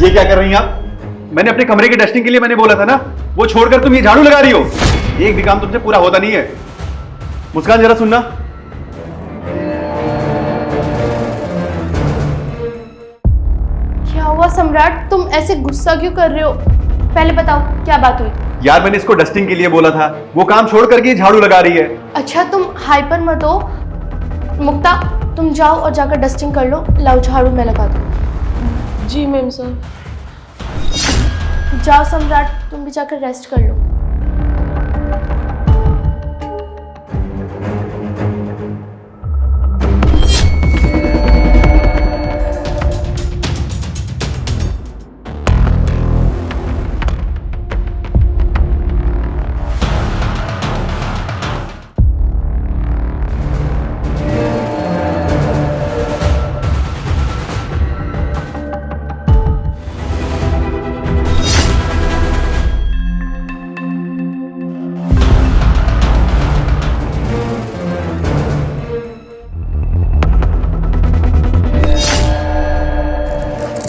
ये क्या कर रही हैं आप? मैंने अपने कमरे की डस्टिंग के लिए मैंने बोला था ना, वो छोड़कर तुम ये झाड़ू लगा रही हो। एक भी काम तुमसे पूरा होता नहीं है। मुस्कान जरा सुनना। क्या हुआ सम्राट, तुम ऐसे गुस्सा क्यों कर रहे हो? पहले बताओ क्या बात हुई। यार मैंने इसको डस्टिंग के लिए बोला था, वो काम छोड़ करके ये झाड़ू लगा रही है। अच्छा तुम हाइपर मत हो। मुक्ता तुम जाओ और जाकर डस्टिंग कर लो। लाओ झाड़ू मैं लगा दूँ। जी मैम साहब। जाओ सम्राट, तुम भी जाकर रेस्ट कर लो।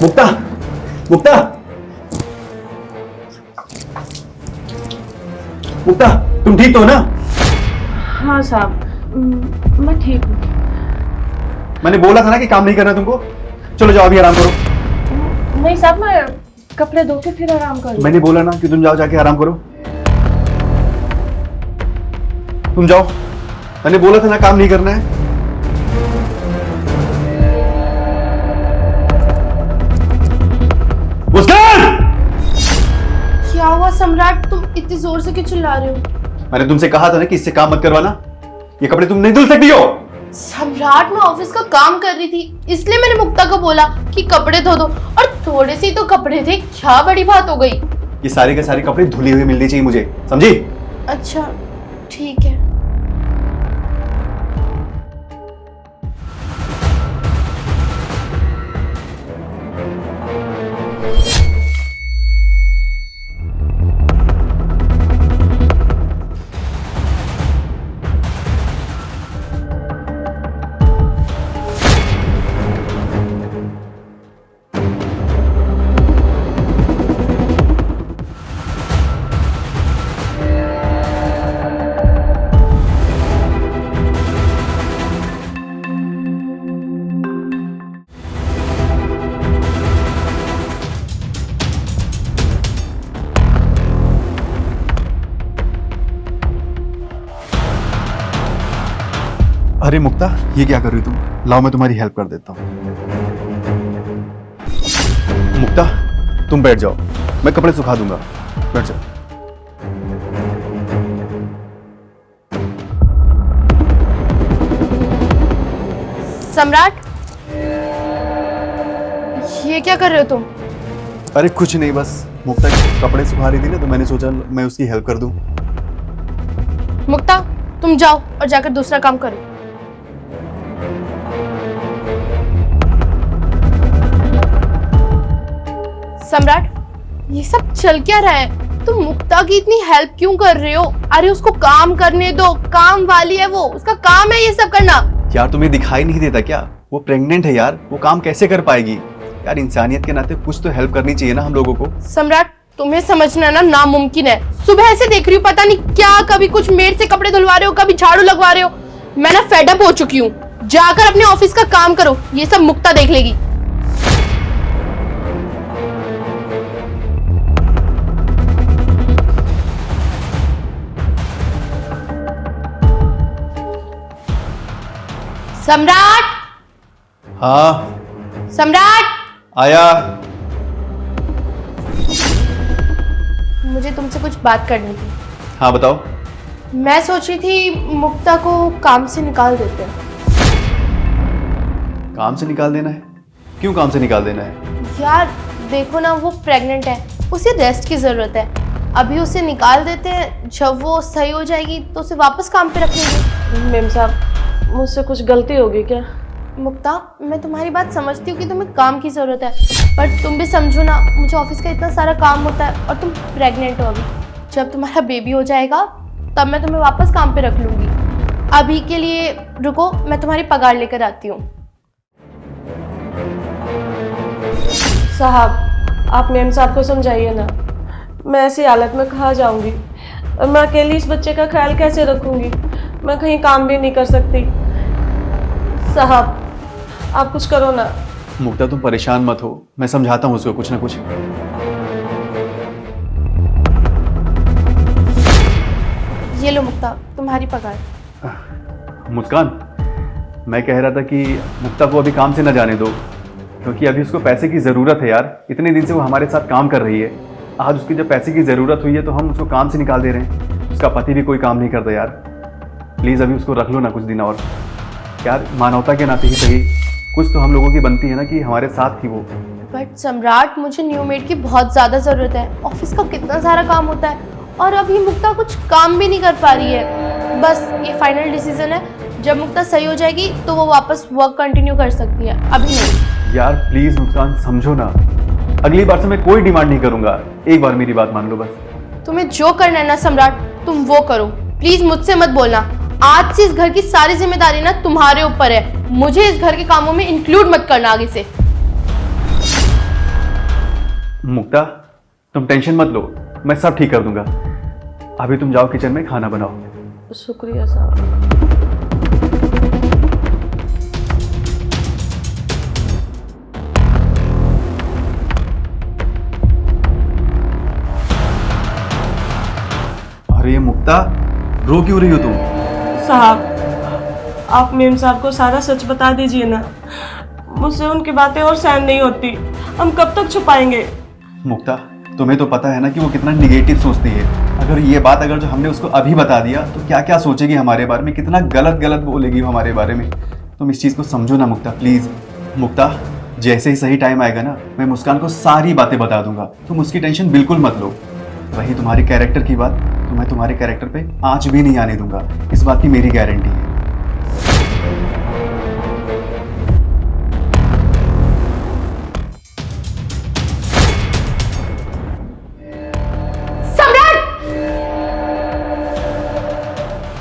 मुक्ता, मुक्ता, मुक्ता, तुम ठीक तो हो ना? हाँ साहब, मैं ठीक हूँ। मैंने बोला था ना कि काम नहीं करना तुमको। चलो जाओ अभी आराम करो। नहीं साहब, मैं कपड़े धो के फिर आराम करूँ। मैंने बोला ना कि तुम जाओ जाके आराम करो। तुम जाओ, मैंने बोला था ना काम नहीं करना है। मुस्कान! क्या हुआ सम्राट, तुम इतनी जोर से क्यों चिल्ला रहे हो? मैंने तुमसे कहा था ना कि इससे काम मत करवाना। ये कपड़े तुम नहीं धुल सकती हो। सम्राट मैं ऑफिस का काम कर रही थी, इसलिए मैंने मुक्ता को बोला कि कपड़े धो दो, और थोड़े से ही तो कपड़े थे, क्या बड़ी बात हो गई। ये सारे के सारे कपड़े धुले हुए मिलने चाहिए मुझे, समझी? अच्छा ठीक है। अरे मुक्ता, ये क्या कर रही हो तुम? लाओ मैं तुम्हारी हेल्प कर देता हूँ। मुक्ता, तुम बैठ जाओ, मैं कपड़े सुखा दूंगा। बैठ जाओ। सम्राट ये क्या कर रहे हो तुम? अरे कुछ नहीं, बस मुक्ता कपड़े सुखा रही थी ना, तो मैंने सोचा मैं उसकी हेल्प कर दूं। मुक्ता तुम जाओ और जाकर दूसरा काम करो। सम्राट ये सब चल क्या रहा है? तुम मुक्ता की इतनी हेल्प क्यों कर रहे हो? अरे उसको काम करने दो, काम वाली है वो, उसका काम है ये सब करना। यार तुम्हें दिखाई नहीं देता क्या? वो प्रेग्नेंट है यार, वो काम कैसे कर पाएगी? यार इंसानियत के नाते कुछ तो हेल्प करनी चाहिए ना हम लोगों को। सम्राट तुम्हें समझना ना नामुमकिन है। सुबह से देख रही हूँ, पता नहीं क्या, कभी कुछ मेड से कपड़े धुलवा रहे हो, कभी झाड़ू लगवा रहे हो। मैं ना फेडअप हो चुकी हूँ। जाकर अपने ऑफिस का काम करो, ये सब मुक्ता देख लेगी। सम्राट, हाँ सम्राट आया। मुझे तुमसे कुछ बात करनी थी। हाँ बताओ। मैं सोच रही थी मुक्ता को काम से निकाल देते हैं। काम से निकाल देना है? क्यों काम से निकाल देना है? यार देखो ना, वो प्रेग्नेंट है, उसे रेस्ट की जरूरत है। अभी उसे निकाल देते हैं, जब वो सही हो जाएगी तो उसे वापस काम पे रख लेंगे। मैम साहब, मुझसे कुछ गलती होगी क्या? मुक्ता मैं तुम्हारी बात समझती हूँ कि तुम्हें काम की ज़रूरत है, पर तुम भी समझो ना, मुझे ऑफिस का इतना सारा काम होता है और तुम प्रेग्नेंट हो अभी। जब तुम्हारा बेबी हो जाएगा तब मैं तुम्हें वापस काम पे रख लूँगी। अभी के लिए रुको, मैं तुम्हारी पगार लेकर आती हूँ। साहब आप मेम साहब को समझाइए ना, मैं ऐसी हालत में कहाँ जाऊंगी और मैं अकेली इस बच्चे का ख्याल कैसे रखूंगी। मैं कहीं काम भी नहीं कर सकती। साहब आप कुछ करो ना। मुक्ता तुम परेशान मत हो, मैं समझाता हूँ उसको कुछ ना कुछ। ये लो मुक्ता, तुम्हारी पगार। मुस्कान, मैं कह रहा था कि मुक्ता को अभी काम से न जाने दो, क्योंकि अभी उसको पैसे की ज़रूरत है यार। इतने दिन से वो हमारे साथ काम कर रही है, आज उसकी जब पैसे की ज़रूरत हुई है तो हम उसको काम से निकाल दे रहे हैं। उसका पति भी कोई काम नहीं करता यार। प्लीज़ अभी उसको रख लो ना कुछ दिन और। यार मानवता के नाते ही सही, कुछ तो हम लोगों की बनती है ना कि हमारे साथ थी वो। बट सम्राट, मुझे न्यू मेड की बहुत ज़्यादा ज़रूरत है। ऑफिस का कितना सारा काम होता है और अभी मुक्ता कुछ काम भी नहीं कर पा रही है। बस ये फाइनल डिसीजन है, जब मुक्ता सही हो जाएगी तो वो वापस वर्क कंटिन्यू कर सकती है, अभी नहीं। यार प्लीज़ मुस्कान समझो ना, अगली बार से मैं कोई डिमांड नहीं करूँगा। एक बार मेरी बात मान लो बस। तुम्हें जो करना है ना सम्राट, तुम वो करो। प्लीज़ मुझसे मत बोलना। आज से इस घर की सारी जिम्मेदारी ना तुम्हारे ऊपर है। मुझे इस घर के कामों में इंक्लूड मत करना आगे से। मुक्ता तुम टेंशन मत लो, मैं सब ठीक कर दूंगा। अभी तुम जाओ किचन में खाना बनाओ। शुक्रिया साहब। अरे मुक्ता, रो क्यों रही हो तुम? साहब आप मेम साहब को सारा सच बता दीजिए ना, मुझसे उनकी बातें और सहन नहीं होती। हम कब तक छुपाएंगे? मुक्ता तुम्हें तो पता है ना कि वो कितना निगेटिव सोचती है। अगर ये बात अगर जो हमने उसको अभी बता दिया तो क्या क्या सोचेगी हमारे बारे में, कितना गलत गलत बोलेगी वो हमारे बारे में। तुम इस चीज़ को समझो ना मुक्ता, प्लीज़। मुक्ता जैसे ही सही टाइम आएगा ना, मैं मुस्कान को सारी बातें बता दूंगा, तुम उसकी टेंशन बिल्कुल मत लो। वही तुम्हारे कैरेक्टर की बात, तो मैं तुम्हारे कैरेक्टर पे आँच भी नहीं आने दूंगा, इस बात की मेरी गारंटी है।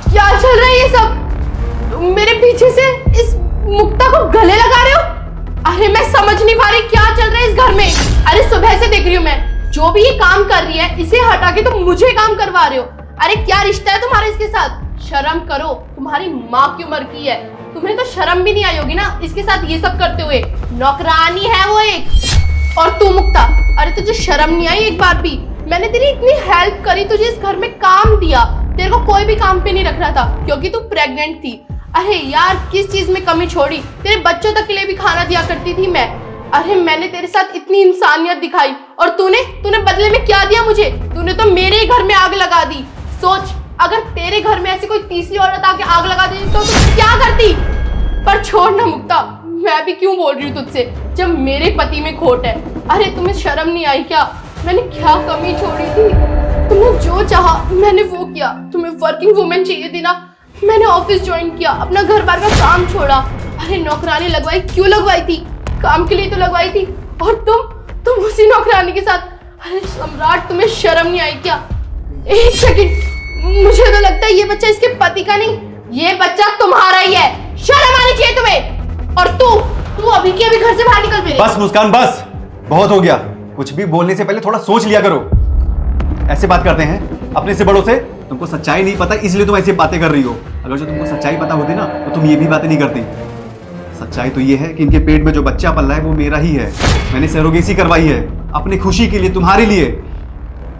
क्या चल रहा है ये सब? तुम मेरे पीछे से इस मुक्ता को गले लगा रहे हो? अरे मैं समझ नहीं पा रही क्या चल रहा है इस घर में। अरे सुबह से देख रही हूँ मैं, जो भी ये काम कर रही है इसे हटा के तुम मुझे काम करवा रहे हो। अरे क्या रिश्ता है तुम्हारा इसके साथ? शर्म करो, तुम्हारी माँ की उम्र की है, तुम्हें तो शर्म भी नहीं आई होगी ना इसके साथ ये सब करते हुए। नौकरानी है वो एक। और तू मुक्ता, अरे तुझे शर्म नहीं आई एक बार भी? मैंने तेरी इतनी हेल्प करी, तुझे इस घर में काम दिया, तेरे को कोई भी काम पे नहीं रख रहा था क्योंकि तू प्रेग्नेंट थी। अरे यार किस चीज में कमी छोड़ी? तेरे बच्चों तक के लिए भी खाना दिया करती थी मैं। अरे मैंने तेरे साथ इतनी इंसानियत दिखाई और तूने बदले में क्या दिया मुझे? तूने तो मेरे ही घर में आग लगा दी। सोच, अगर तेरे घर में ऐसी कोई तीसरी औरत आके आग लगा देती तो तू क्या करती? पर छोड़ ना मुक्ता, मैं भी क्यों बोल रही हूँ तुझसे जब मेरे पति में खोट है। अरे तुम्हें शर्म नहीं आई क्या? मैंने क्या कमी छोड़ी थी? तुमने जो चाहा मैंने वो किया। तुम्हें वर्किंग वुमेन चाहिए थी ना, मैंने ऑफिस ज्वाइन किया, अपना घर बार का काम छोड़ा। अरे नौकरानी लगवाई, क्यों लगवाई थी? काम के लिए तो लगवाई थी। और तुम उसी नौकरानी के साथ। अरे सम्राट तुम्हें शर्म नहीं आई क्या? एक सेकंड, मुझे तो लगता है ये बच्चा इसके पति का नहीं, ये बच्चा तुम्हारा ही है। शर्म आनी चाहिए तुम्हें। और तू अभी के अभी घर से बाहर निकल मेरे। बस मुस्कान बस, बहुत हो गया। कुछ भी बोलने से पहले थोड़ा सोच लिया करो। ऐसे बात करते हैं अपने से बड़ों से? तुमको सच्चाई नहीं पता इसलिए तुम ऐसी बातें कर रही हो। अगर जो तुमको सच्चाई पता होती ना तो तुम ये भी बातें नहीं करती। सच्चाई तो ये है कि इनके पेट में जो बच्चा पल रहा है वो मेरा ही है। मैंने सरोगेसी करवाई है अपनी खुशी के लिए, तुम्हारे लिए,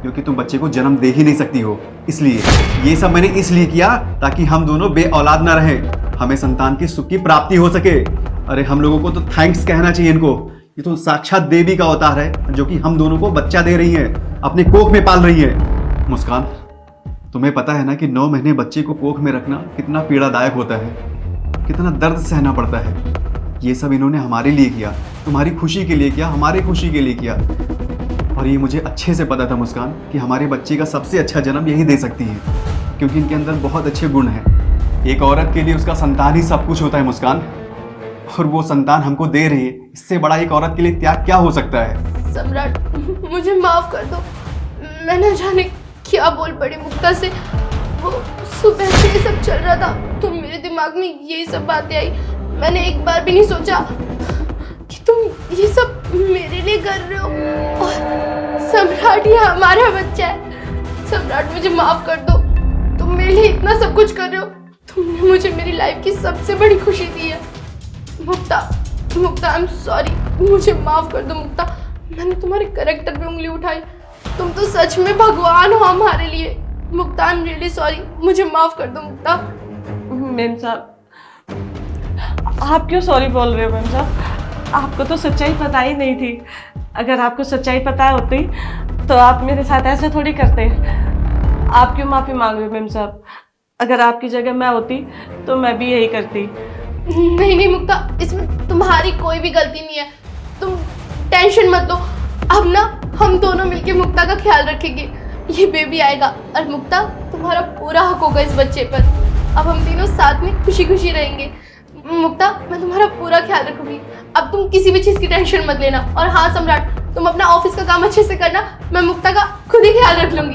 क्योंकि तुम बच्चे को जन्म दे ही नहीं सकती हो। इसलिए ये सब मैंने इसलिए किया ताकि हम दोनों बे औलाद ना रहें, हमें संतान की सुख की प्राप्ति हो सके। अरे हम लोगों को तो थैंक्स कहना चाहिए इनको। ये तो साक्षात देवी का अवतार है जो कि हम दोनों को बच्चा दे रही है, अपने कोख में पाल रही है। मुस्कान तुम्हें पता है ना कि 9 महीने बच्चे को कोख में रखना कितना पीड़ादायक होता है, कितना दर्द सहना पड़ता है। ये सब इन्होंने हमारे लिए किया, तुम्हारी खुशी के लिए किया, हमारी खुशी के लिए किया। और ये मुझे अच्छे से पता था मुस्कान कि हमारे बच्चे का सबसे अच्छा जन्म यही दे सकती है, क्योंकि इनके अंदर बहुत अच्छे गुण हैं। एक औरत के लिए उसका संतान ही सब कुछ होता है मुस्कान, और वो संतान हमको दे रही है। इससे बड़ा एक औरत के लिए त्याग क्या हो सकता है? सम्राट मुझे माफ कर दो, मैं न जाने क्या बोल पड़ी मुक्ता से। वो सुबह से ये सब चल रहा था तो मेरे दिमाग में यही सब बातें आई। मैंने एक बार भी नहीं सोचा कि तुम ये सब मेरे लिए कर रहे हो। और सम्राट ये हमारा बच्चा है। सम्राट मुझे माफ कर दो, तुम मेरे लिए इतना सब कुछ कर रहे हो। तुमने मुझे मेरी लाइफ की सबसे बड़ी खुशी दी है। मुक्ता, मुक्ता आई एम सॉरी, मुझे माफ कर दो मुक्ता। मैंने तुम्हारे कैरेक्टर पे उंगली उठाई। तुम तो सच में भगवान हो हमारे लिए। मुक्ता आई एम रियली सॉरी, मुझे माफ कर दो मुक्ता। मैम साहब, आप क्यों सॉरी बोल रहे हो मैम साहब? आपको तो सच्चाई पता ही नहीं थी। अगर आपको सच्चाई पता होती तो आप मेरे साथ ऐसे थोड़ी करते। आप क्यों माफ़ी मांग रहे हो मैम साहब? अगर आपकी जगह मैं होती तो मैं भी यही करती। नहीं नहीं मुक्ता, इसमें तुम्हारी कोई भी गलती नहीं है। तुम टेंशन मत लो। अब ना हम दोनों मिलके मुक्ता का ख्याल रखेंगे। ये बेबी आएगा और मुक्ता तुम्हारा पूरा हक होगा इस बच्चे पर। अब हम तीनों साथ में खुशी खुशी रहेंगे। मुक्ता, मैं तुम्हारा पूरा ख्याल रखूंगी। अब तुम किसी भी चीज़ की टेंशन मत लेना। और हाँ सम्राट, तुम अपना ऑफिस का काम अच्छे से करना। मैं मुक्ता का खुद ही ख्याल रख लूंगी।